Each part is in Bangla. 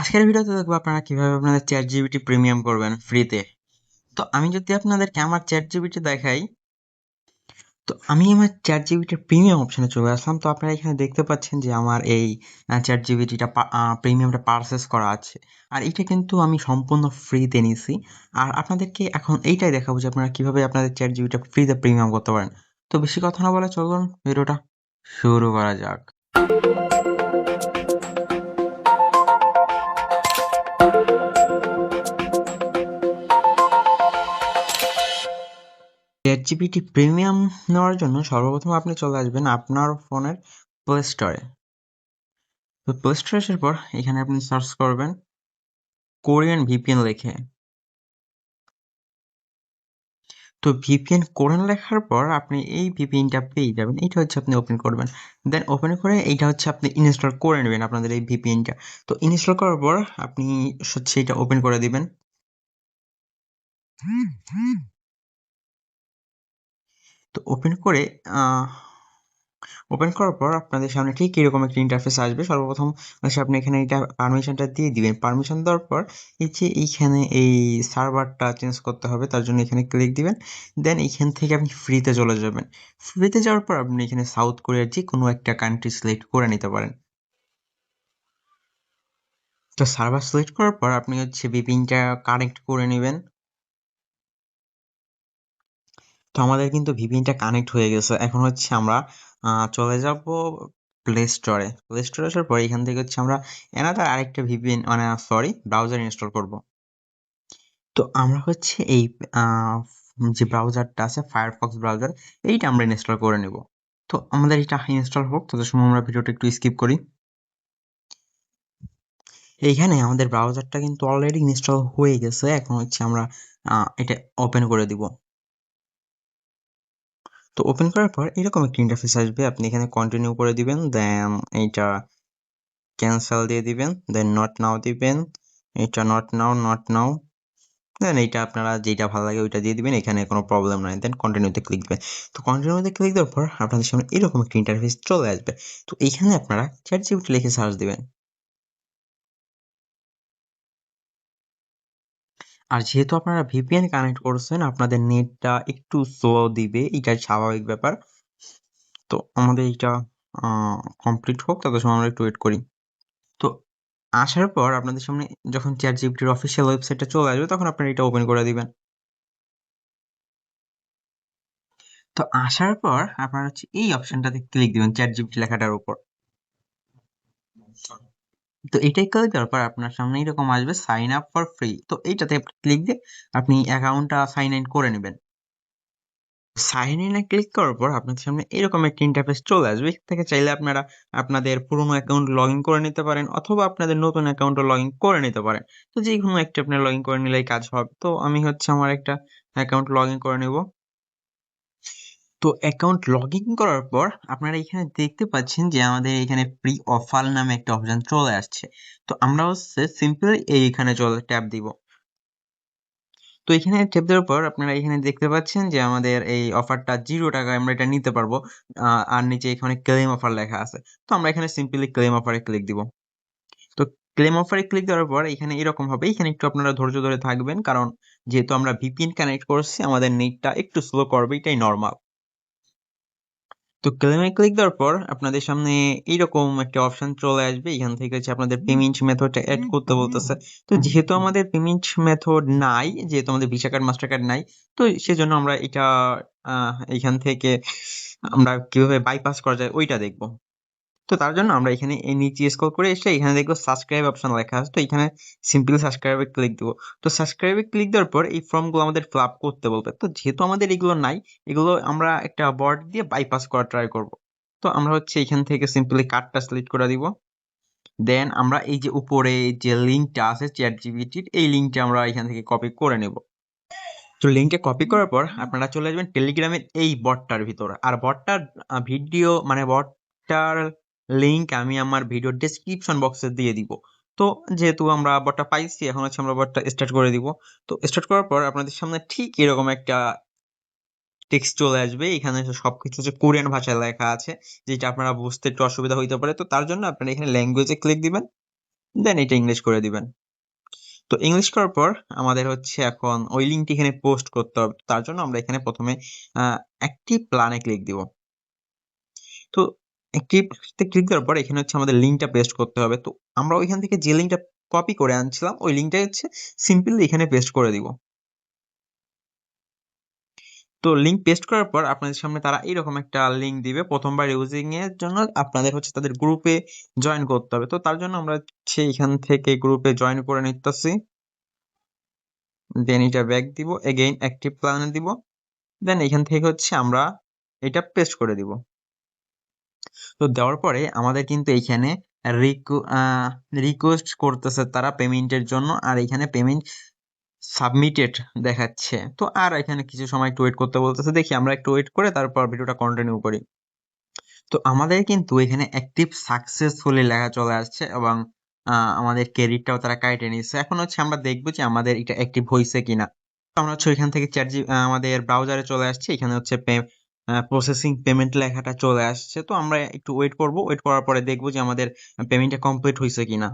আজকের ভিডিওতে দেখবো আপনারা কিভাবে আপনাদের চ্যাট জিপিটি প্রিমিয়াম করবেন ফ্রিতে। তো আমি যদি আপনাদেরকে আমার চ্যাট জিপিটি দেখাই, তো আমি আমার চ্যাট জিপিটির প্রিমিয়াম অপশনে চলে আসলাম। তো আপনারা এখানে দেখতে পাচ্ছেন যে আমার এই চ্যাট জিপিটিটা প্রিমিয়ামটা পারচেস করা আছে, আর এটা কিন্তু আমি সম্পূর্ণ ফ্রিতে নিছি। আর আপনাদেরকে এখন এইটাই দেখাবো যে আপনারা কিভাবে আপনাদের চ্যাট জিপিটিটা ফ্রিতে প্রিমিয়াম করতে পারেন। তো বেশি কথা না বলে চলুন ভিডিওটা শুরু করা যাক। ChatGPT প্রিমিয়াম নেওয়ার জন্য সর্বপ্রথম আপনি চলে আসবেন আপনার ফোনের প্লে স্টোরে। তো প্লে স্টোরে আসার পর এখানে আপনি সার্চ করবেন কোরিয়ান ভিপিএন লিখে। তো ভিপিএন কোরিয়ান লেখার পর আপনি এই ভিপিএনটা পেয়ে যাবেন। এইটা হচ্ছে আপনি ওপেন করবেন, দেন ওপেন করে এইটা হচ্ছে আপনি ইনস্টল করে নেবেন আপনাদের এই ভিপিএনটা। তো ইনস্টল করার পর আপনি হচ্ছে এটা ওপেন করে দিবেন। তো ওপেন করে ওপেন করার পর আপনাদের সামনে ঠিক এরকম একটা ইন্টারফেস আসবে। সর্বপ্রথম হচ্ছে আপনি এখানে এটা পারমিশনটা দিয়ে দিবেন। পারমিশন দেওয়ার পর এই যে এইখানে এই সার্ভারটা চেঞ্জ করতে হবে, তার জন্য এখানে ক্লিক দিবেন। দেন এইখান থেকে আপনি ফ্রিতে চলে যাবেন। ফ্রিতে যাওয়ার পর আপনি এখানে সাউথ কোরিয়ার যে কোনো একটা কান্ট্রি সিলেক্ট করে নিতে পারেন। তো সার্ভার সিলেক্ট করার পর আপনি হচ্ছে ভিপিএনটা কানেক্ট করে নেবেন। তো আমাদের কিন্তু ভিপিএনটা কানেক্ট হয়ে গেছে। এখন হচ্ছে আমরা চলে যাব প্লে স্টোরে। প্লে স্টোরে আসার পর এখান থেকে হচ্ছে আমরা এনাদার আরেকটা ভিপিএন মানে সরি ব্রাউজার ইনস্টল করব। তো আমরা হচ্ছে এই যে ব্রাউজারটা আছে ফায়ারফক্স ব্রাউজার, এইটা আমরা ইনস্টল করে নেব। তো আমাদের এটা ইনস্টল হোক, তত সময় আমরা ভিডিওটা একটু স্কিপ করি। এইখানে আমাদের ব্রাউজারটা কিন্তু অলরেডি ইনস্টল হয়ে গেছে। এখন হচ্ছে আমরা এটা ওপেন করে দিব। তো ওপেন করার পর এরকম একটা ইন্টারফেস আসবে। আপনি এখানে কন্টিনিউ করে দিবেন, দেন এইটা ক্যান্সেল দিয়ে দিবেন, দেন নট নাও দিবেন, এটা নট নাও, দেন এইটা আপনারা যেটা ভালো লাগে ওইটা দিয়ে দিবেন। এখানে কোনো প্রবলেম নাই, দেন কন্টিনিউতে ক্লিক দিবেন। তো কন্টিনিউতে ক্লিক দেওয়ার পর আপনাদের সামনে এরকম একটা ইন্টারফেস চলে আসবে। তো এইখানে আপনারা চ্যাট জিপিটি লিখে সার্চ দিবেন। আর যেহেতু আপনারা ভিপিএন কানেক্ট করছেন, আপনাদের নেটটা একটু স্লো দিবে, এটা স্বাভাবিক ব্যাপার। তো আমাদের এইটা কমপ্লিট হোক, তত সময় আমরা একটু ওয়েট করি। তো আসার পর আপনাদের সামনে যখন চ্যাটজিপিটির অফিসিয়াল ওয়েবসাইটটা চলে আসবে, তখন আপনারা এটা ওপেন করে দিবেন। তো আসার পর আপনারা হচ্ছে এই অপশনটাতে ক্লিক দিবেন চ্যাটজিপিটি লেখাটার উপর। তো এটাই ক্লিক দেওয়ার পর আপনার সামনে এরকম আসবে সাইন আপ ফর ফ্রি। তো এইটাতে ক্লিক দিয়ে আপনি অ্যাকাউন্টটা সাইন ইন করে নেবেন। সাইন ইন এ ক্লিক করার পর আপনাদের সামনে এরকম একটা ইন্টারফেস চলে আসবে। এখান থেকে চাইলে আপনারা আপনাদের পুরোনো অ্যাকাউন্ট লগ ইন করে নিতে পারেন, অথবা আপনাদের নতুন অ্যাকাউন্টও লগ ইন করে নিতে পারেন। তো যে কোনো একটা আপনি লগ ইন করে নিলেই কাজ হবে। তো আমি হচ্ছে আমার একটা অ্যাকাউন্ট লগ ইন করে নেব। তো অ্যাকাউন্ট লগ ইন করার পর আপনারা এখানে দেখতে পাচ্ছেন যে আমাদের এখানে ফ্রি অফার নামে একটা অপশন চলে আসছে। তো আমরা হচ্ছে সিম্পলি এইখানে চলে ট্যাপ দিব। তো এখানে ট্যাপ দেওয়ার পর আপনারা এখানে দেখতে পাচ্ছেন যে আমাদের এই অফারটা 0 টাকায় আমরা এটা নিতে পারবো। আর নিচে এখানে ক্লেম অফার লেখা আছে। তো আমরা এখানে সিম্পলি ক্লেম অফারে ক্লিক দিব। তো ক্লেম অফারে ক্লিক দেওয়ার পর এখানে এরকম হবে। এখানে একটু আপনারা ধৈর্য ধরে থাকবেন, কারণ যেহেতু আমরা ভিপিএন কানেক্ট করছি আমাদের নেটটা একটু স্লো করবে, এটাই নরমাল। তো ক্লেমে ক্লিক দেওয়ার পর আপনাদের সামনে এইরকম একটা অপশন চলে আসবে। এখান থেকে হচ্ছে আপনাদের পেমেন্ট মেথডটা অ্যাড করতে বলতেছে। তো যেহেতু আমাদের পেমেন্ট মেথড নাই, যেহেতু আমাদের ভিসা কার্ড মাস্টার কার্ড নাই, তো সেজন্য আমরা এটা এখান থেকে আমরা কিভাবে বাইপাস করা যায় ওইটা দেখবো। তো তার জন্য আমরা এখানে এই নিচে স্ক্রল করে এসে এখানে দেখবো সাবস্ক্রাইব অপশন লেখা আছে। তো এখানে সিম্পলি সাবস্ক্রাইবে ক্লিক দিব। তো সাবস্ক্রাইবে ক্লিক দেওয়ার পর এই ফর্মগুলো আমাদের ফিল আপ করতে বলবে। তো যেহেতু আমাদের এগুলো নাই, এগুলো আমরা একটা বট দিয়ে বাইপাস করা ট্রাই করব। তো আমরা হচ্ছে এখান থেকে সিম্পলি কার্ডটা সিলেক্ট করে দিব। দেন আমরা এই যে উপরে যে লিঙ্কটা আছে চ্যাট জিপিটির, এই লিঙ্কটা আমরা এখান থেকে কপি করে নেব। তো লিঙ্কটা কপি করার পর আপনারা চলে আসবেন টেলিগ্রামের এই বটটার ভিতর। আর বটটার ভিডিও মানে বটটার লিঙ্ক আমি আমার ভিডিও ডেসক্রিপশন বক্সে দিয়ে দিব। তো যেহেতু আমরা বটটা পাইছি, এখন হচ্ছে আমরা বটটা স্টার্ট করে দিব। তো স্টার্ট করার পর আপনাদের সামনে ঠিক এরকম একটা টেক্সট চলে আসবে। এখানে সবকিছু হচ্ছে কোরিয়ান ভাষায় লেখা আছে, যেটা আপনারা বুঝতে একটু অসুবিধা হইতে পারে। তো তার জন্য আপনারা এখানে ল্যাঙ্গুয়েজে ক্লিক দিবেন। দেন এটা ইংলিশ করে দিবেন। তো ইংলিশ করার পর আমাদের হচ্ছে এখন ওই লিঙ্কটি এখানে পোস্ট করতে হবে। তার জন্য আমরা এখানে প্রথমে অ্যাক্টিভ প্ল্যানে ক্লিক দিব। তো অ্যাক্টিভতে ক্লিক দেওয়ার পর এখানে হচ্ছে আমাদের লিঙ্কটা পেস্ট করতে হবে। তো আমরা ওইখান থেকে যে লিঙ্কটা কপি করে আনছিলাম ওই লিঙ্কটাই হচ্ছে সিম্পলি এখানে পেস্ট করে দিব। তো লিঙ্ক পেস্ট করার পর আপনাদের সামনে তারা এইরকম একটা লিঙ্ক দিবে, প্রথমবার ইউজিং এর জন্য আপনাদের হচ্ছে তাদের গ্রুপে জয়েন করতে হবে। তো তার জন্য আমরা হচ্ছে এখান থেকে গ্রুপে জয়েন করে নিতেছি, দেন এটা ব্যাক দিব, এগেইন অ্যাক্টিভ প্ল্যানে দিব, দেন এখান থেকে হচ্ছে আমরা এটা পেস্ট করে দিব। তো দেওয়ার পরে আমাদের কিন্তু এইখানে রিকোয়েস্ট করতেছে তারা পেমেন্টের জন্য, আর এখানে পেমেন্ট সাবমিটেড দেখাচ্ছে। তো আর এখানে কিছু সময় একটু ওয়েট করতে বলতেছে, দেখি আমরা একটু ওয়েট করে তারপর ভিডিওটা কন্টিনিউ করি। তো আমাদের কিন্তু এখানে অ্যাক্টিভ সাকসেসফুলি লেখা চলে আসছে এবং আমাদের ক্রেডিটটাও তারা কাইটে নিচ্ছে। এখন হচ্ছে আমরা দেখবো যে আমাদের এটা অ্যাক্টিভ হয়েছে কিনা। তো আমরা হচ্ছে এখান থেকে আমাদের ব্রাউজারে চলে আসছে, এখানে হচ্ছে প্রসেসিং পেমেন্ট লেখাটা চলে আসছে। তো আমরা একটু ওয়েট করব, ওয়েট করার পরে দেখবো যে আমাদের পেমেন্টটা কমপ্লিট হয়েছে কিনা।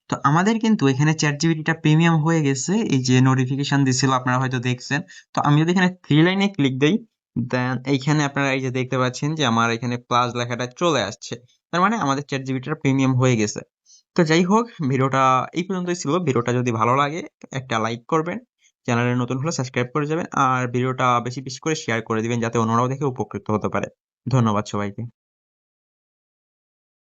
তো আমাদের কিন্তু এখানে চ্যাট জিপিটিটা প্রিমিয়াম হয়ে গেছে, এই যে নোটিফিকেশন দিছিল আপনারা হয়তো দেখছেন। তো আমি যদি এখানে থ্রি লাইনে ক্লিক দেই, দেন এইখানে আপনারা এই যে দেখতে পাচ্ছেন যে আমার এখানে প্লাস লেখাটা চলে আসছে, তার মানে আমাদের চ্যাট জিপিটিটা প্রিমিয়াম হয়ে গেছে। তো যাই হোক, ভিডিওটা এই পর্যন্তই ছিল। ভিডিওটা যদি ভালো লাগে একটা লাইক করবেন, চ্যানেলে নতুন হলে সাবস্ক্রাইব করে যাবেন, আর ভিডিওটা বেশি বেশি করে শেয়ার করে দিবেন যাতে অন্যরাও দেখে উপকৃত হতে পারে। ধন্যবাদ সবাইকে।